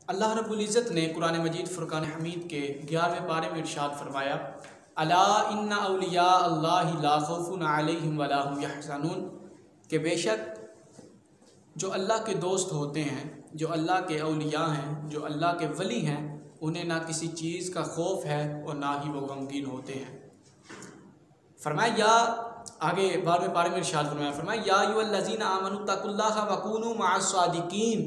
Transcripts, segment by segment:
اللہ رب العزت نے قرآن مجید فرقان حمید کے 11ویں پارے میں ارشاد فرمایا، الا ان اولیاء اللہ لا خوف علیہم ولا هم یحزنون، کہ بے شک جو اللہ کے دوست ہوتے ہیں، جو اللہ کے اولیاء ہیں، جو اللہ کے ولی ہیں، انہیں نہ کسی چیز کا خوف ہے اور نہ ہی وہ غمگین ہوتے ہیں۔ فرمایا یا آگے 12ویں پارے میں ارشاد فرمایا یا ایھا الذین آمنوا اتقوا اللہ وکونوا مع الصادقین،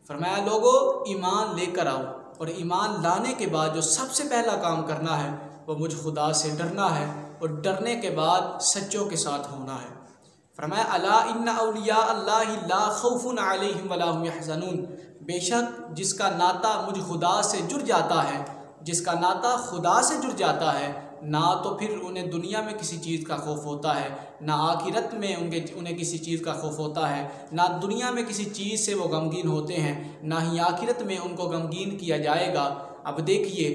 فرمایا لوگو ایمان لے کر آؤ، اور ایمان لانے کے بعد جو سب سے پہلا کام کرنا ہے وہ مجھ خدا سے ڈرنا ہے، اور ڈرنے کے بعد سچوں کے ساتھ ہونا ہے۔ فرمایا الا ان اولیاء اللہ لا خوف علیہم ولا هم یحزنون، بے شک جس کا ناطہ مجھ خدا سے جڑ جاتا ہے، جس کا ناطہ خدا سے جڑ جاتا ہے، نہ تو پھر انہیں دنیا میں کسی چیز کا خوف ہوتا ہے، نہ آخرت میں انہیں کسی چیز کا خوف ہوتا ہے، نہ دنیا میں کسی چیز سے وہ غمگین ہوتے ہیں، نہ ہی آخرت میں ان کو غمگین کیا جائے گا۔ اب دیکھیے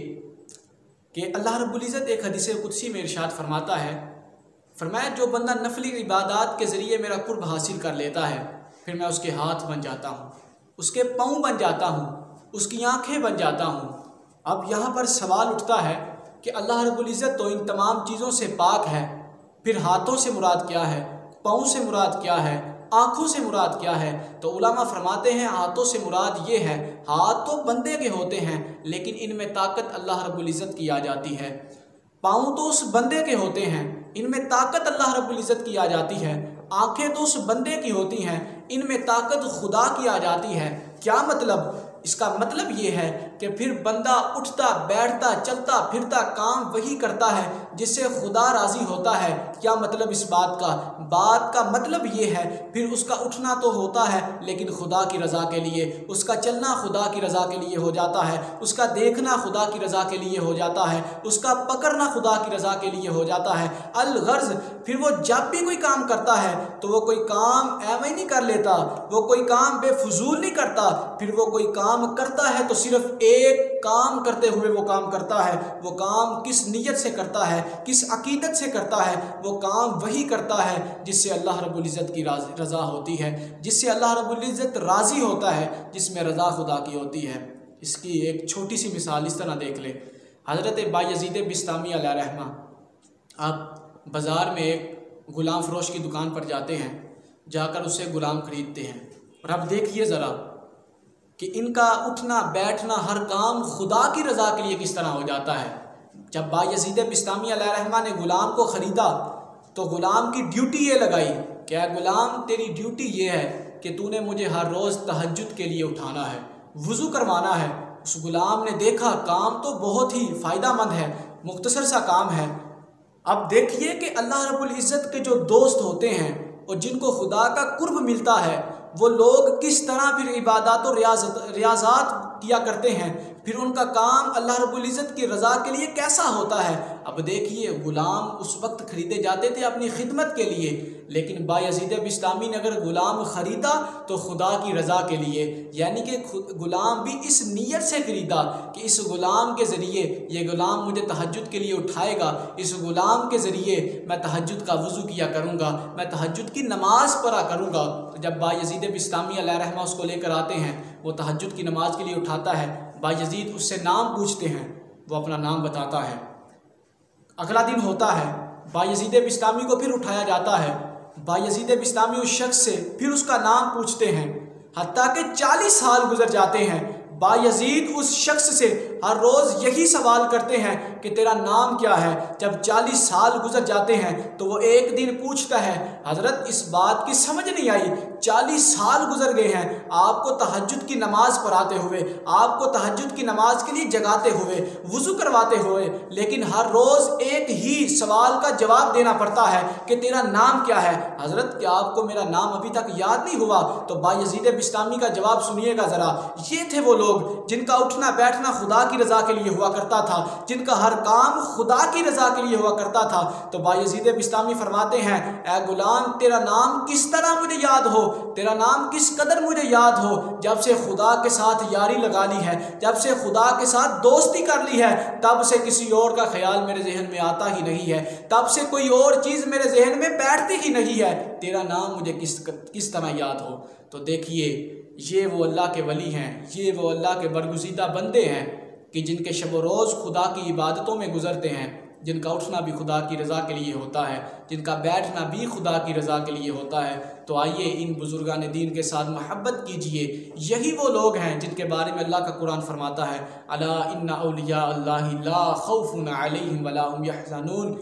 کہ اللہ رب العزت ایک حدیث قدسی میں ارشاد فرماتا ہے، فرمایا جو بندہ نفلی عبادات کے ذریعے میرا قرب حاصل کر لیتا ہے، پھر میں اس کے ہاتھ بن جاتا ہوں، اس کے پاؤں بن جاتا ہوں، اس کی آنکھیں بن جاتا ہوں۔ اب یہاں پر سوال اٹھتا ہے کہ اللہ رب العزت تو ان تمام چیزوں سے پاک ہے، پھر ہاتھوں سے مراد کیا ہے، پاؤں سے مراد کیا ہے، آنکھوں سے مراد کیا ہے؟ تو علماء فرماتے ہیں ہاتھوں سے مراد یہ ہے، ہاتھ تو بندے کے ہوتے ہیں لیکن ان میں طاقت اللہ رب العزت کی آ جاتی ہے، پاؤں تو اس بندے کے ہوتے ہیں، ان میں طاقت اللہ رب العزت کی آ جاتی ہے، آنکھیں تو اس بندے کی ہوتی ہیں، ان میں طاقت خدا کی آ جاتی ہے۔ کیا مطلب؟ اس کا مطلب یہ ہے کہ پھر بندہ اٹھتا بیٹھتا چلتا پھرتا کام وہی کرتا ہے جس سے خدا راضی ہوتا ہے۔ کیا مطلب اس بات کا؟ بات کا مطلب یہ ہے پھر اس کا اٹھنا تو ہوتا ہے لیکن خدا کی رضا کے لیے، اس کا چلنا خدا کی رضا کے لیے ہو جاتا ہے، اس کا دیکھنا خدا کی رضا کے لیے ہو جاتا ہے، اس کا پکڑنا خدا کی رضا کے لیے ہو جاتا ہے۔ الغرض پھر وہ جب بھی کوئی کام کرتا ہے تو وہ کوئی کام ایویں نہیں کر لیتا، وہ کوئی کام بے فضول نہیں کرتا، پھر وہ کوئی کام کرتا ہے تو صرف ایک کام کرتے ہوئے وہ کام کرتا ہے۔ وہ کام کس نیت سے کرتا ہے، کس عقیدت سے کرتا ہے؟ وہ کام وہی کرتا ہے جس سے اللہ رب العزت کی رضا ہوتی ہے، جس سے اللہ رب العزت راضی ہوتا ہے، جس میں رضا خدا کی ہوتی ہے۔ اس کی ایک چھوٹی سی مثال اس طرح دیکھ لیں، حضرت بایزید بسطامی علیہ رحمہ، آپ بازار میں ایک غلام فروش کی دکان پر جاتے ہیں، جا کر اسے غلام خریدتے ہیں، اور اب دیکھیے ذرا کہ ان کا اٹھنا بیٹھنا ہر کام خدا کی رضا کے لیے کس طرح ہو جاتا ہے۔ جب بایزید بسطامی علیہ رحمہ نے غلام کو خریدا تو غلام کی ڈیوٹی یہ لگائی کہ اے غلام تیری ڈیوٹی یہ ہے کہ تو نے مجھے ہر روز تہجد کے لیے اٹھانا ہے، وضو کروانا ہے۔ اس غلام نے دیکھا کام تو بہت ہی فائدہ مند ہے، مختصر سا کام ہے۔ اب دیکھیے کہ اللہ رب العزت کے جو دوست ہوتے ہیں اور جن کو خدا کا قرب ملتا ہے، وہ لوگ کس طرح پھر عبادات و ریاضات کیا کرتے ہیں، پھر ان کا کام اللہ رب العزت کی رضا کے لیے کیسا ہوتا ہے۔ اب دیکھیے غلام اس وقت خریدے جاتے تھے اپنی خدمت کے لیے، لیکن بایزید بسطامی نے اگر غلام خریدا تو خدا کی رضا کے لیے، یعنی کہ غلام بھی اس نیت سے خریدا کہ اس غلام کے ذریعے یہ غلام مجھے تہجد کے لیے اٹھائے گا، اس غلام کے ذریعے میں تہجد کا وضو کیا کروں گا، میں تہجد کی نماز پڑھا کروں گا۔ جب بایزید بسطامی علیہ رحمہ اس کو لے کر آتے ہیں، وہ تہجد کی نماز کے لیے اٹھاتا ہے، بایزید اس سے نام پوچھتے ہیں، وہ اپنا نام بتاتا ہے۔ اگلا دن ہوتا ہے، بایزید بسطامی کو پھر اٹھایا جاتا ہے، بایزید بسطامی اس شخص سے پھر اس کا نام پوچھتے ہیں، حتیٰ کہ 40 سال گزر جاتے ہیں۔ بایزید اس شخص سے ہر روز یہی سوال کرتے ہیں کہ تیرا نام کیا ہے۔ جب 40 سال گزر جاتے ہیں تو وہ ایک دن پوچھتا ہے، حضرت اس بات کی سمجھ نہیں آئی، 40 سال گزر گئے ہیں آپ کو تہجد کی نماز پڑھاتے ہوئے، آپ کو تہجد کی نماز کے لیے جگاتے ہوئے، وضو کرواتے ہوئے، لیکن ہر روز ایک ہی سوال کا جواب دینا پڑتا ہے کہ تیرا نام کیا ہے۔ حضرت کیا آپ کو میرا نام ابھی تک یاد نہیں ہوا؟ تو بایزید بسطامی کا جواب سنیے گا ذرا۔ یہ تھے وہ لوگ جن کا اٹھنا بیٹھنا خدا کی رضا کے لیے ہوا کرتا تھا، جن کا ہر کام خدا کی رضا کے لیے ہوا کرتا تھا۔ تو بایزید بسطامی فرماتے ہیں، اے غلام تیرا نام کس طرح مجھے یاد ہو، تیرا نام کس قدر مجھے یاد ہو، جب سے خدا کے ساتھ یاری لگا لی ہے، جب سے خدا کے ساتھ دوستی کر لی ہے، تب سے کسی اور کا خیال میرے ذہن میں آتا ہی نہیں ہے، تب سے کوئی اور چیز میرے ذہن میں بیٹھتی ہی نہیں ہے، تیرا نام مجھے کس طرح یاد ہو۔ تو دیکھیے یہ وہ اللہ کے ولی ہیں، یہ وہ اللہ کے برگزیدہ بندے ہیں کہ جن کے شب و روز خدا کی عبادتوں میں گزرتے ہیں، جن کا اٹھنا بھی خدا کی رضا کے لیے ہوتا ہے، جن کا بیٹھنا بھی خدا کی رضا کے لیے ہوتا ہے۔ تو آئیے ان بزرگان دین کے ساتھ محبت کیجئے۔ یہی وہ لوگ ہیں جن کے بارے میں اللہ کا قرآن فرماتا ہے الا ان اولیاء اللہ لا خوف علیہم ولا هم یحزنون،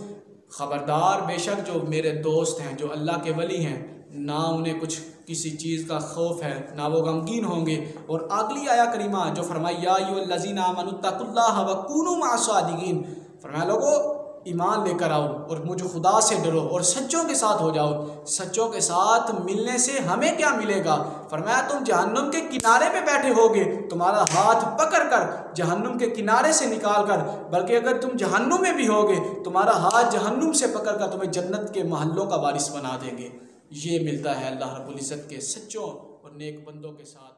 خبردار بے شک جو میرے دوست ہیں، جو اللہ کے ولی ہیں، نہ انہیں کچھ کسی چیز کا خوف ہے، نہ وہ غمگین ہوں گے۔ اور اگلی آیہ کریمہ جو فرمائی یا ایھا الذین آمنوا اتقوا اللہ وکونوا مع الصادقین، فرمایا لوگو ایمان لے کر آؤ اور مجھ خدا سے ڈرو اور سچوں کے ساتھ ہو جاؤ۔ سچوں کے ساتھ ملنے سے ہمیں کیا ملے گا؟ فرمایا تم جہنم کے کنارے پہ بیٹھے ہوگے، تمہارا ہاتھ پکڑ کر جہنم کے کنارے سے نکال کر، بلکہ اگر تم جہنم میں بھی ہوگے تمہارا ہاتھ جہنم سے پکڑ کر تمہیں جنت کے محلوں کا وارث بنا دیں گے۔ یہ ملتا ہے اللہ رب العزت کے سچوں اور نیک بندوں کے ساتھ۔